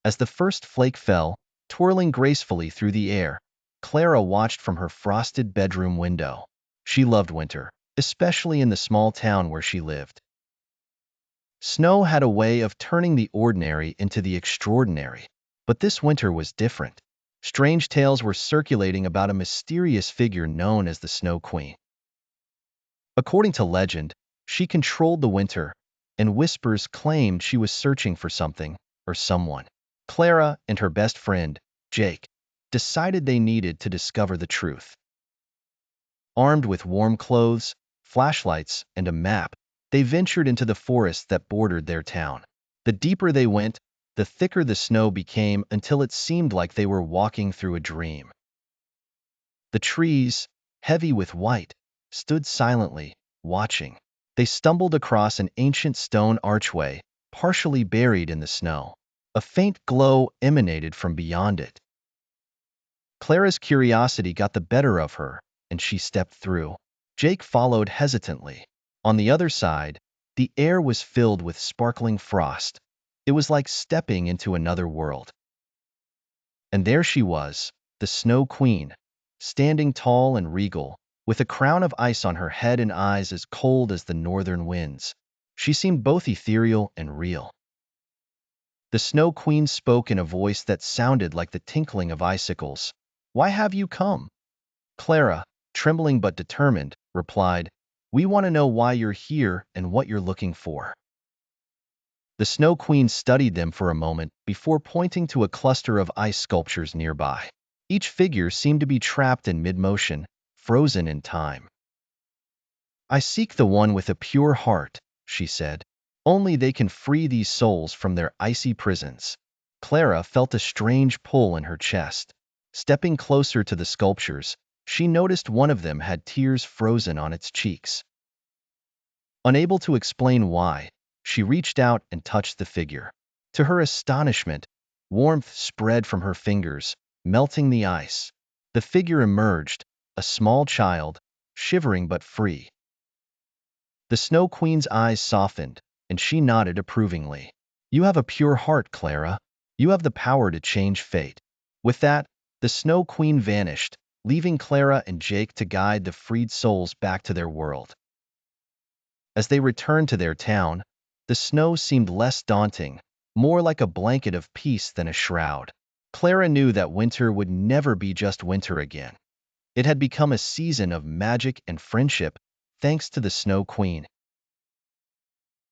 As the first flake fell, twirling gracefully through the air, Clara watched from her frosted bedroom window. She loved winter, especially in the small town where she lived. Snow had a way of turning the ordinary into the extraordinary, but this winter was different. Strange tales were circulating about a mysterious figure known as the Snow Queen. According to legend, she controlled the winter, and whispers claimed she was searching for something or someone. Clara and her best friend, Jake, decided they needed to discover the truth. Armed with warm clothes, flashlights, and a map, they ventured into the forest that bordered their town. The deeper they went, the thicker the snow became until it seemed like they were walking through a dream. The trees, heavy with white, stood silently, watching. They stumbled across an ancient stone archway, partially buried in the snow. A faint glow emanated from beyond it. Clara's curiosity got the better of her, and she stepped through. Jake followed hesitantly. On the other side, the air was filled with sparkling frost. It was like stepping into another world. And there she was, the Snow Queen, standing tall and regal, with a crown of ice on her head and eyes as cold as the northern winds. She seemed both ethereal and real. The Snow Queen spoke in a voice that sounded like the tinkling of icicles. "Why have you come?" Clara, trembling but determined, replied, "We want to know why you're here and what you're looking for." The Snow Queen studied them for a moment before pointing to a cluster of ice sculptures nearby. Each figure seemed to be trapped in mid-motion, frozen in time. "I seek the one with a pure heart," she said. "Only they can free these souls from their icy prisons." Clara felt a strange pull in her chest. Stepping closer to the sculptures, she noticed one of them had tears frozen on its cheeks. Unable to explain why, she reached out and touched the figure. To her astonishment, warmth spread from her fingers, melting the ice. The figure emerged, a small child, shivering but free. The Snow Queen's eyes softened, and she nodded approvingly. "You have a pure heart, Clara. You have the power to change fate." With that, the Snow Queen vanished, leaving Clara and Jake to guide the freed souls back to their world. As they returned to their town, the snow seemed less daunting, more like a blanket of peace than a shroud. Clara knew that winter would never be just winter again. It had become a season of magic and friendship, thanks to the Snow Queen.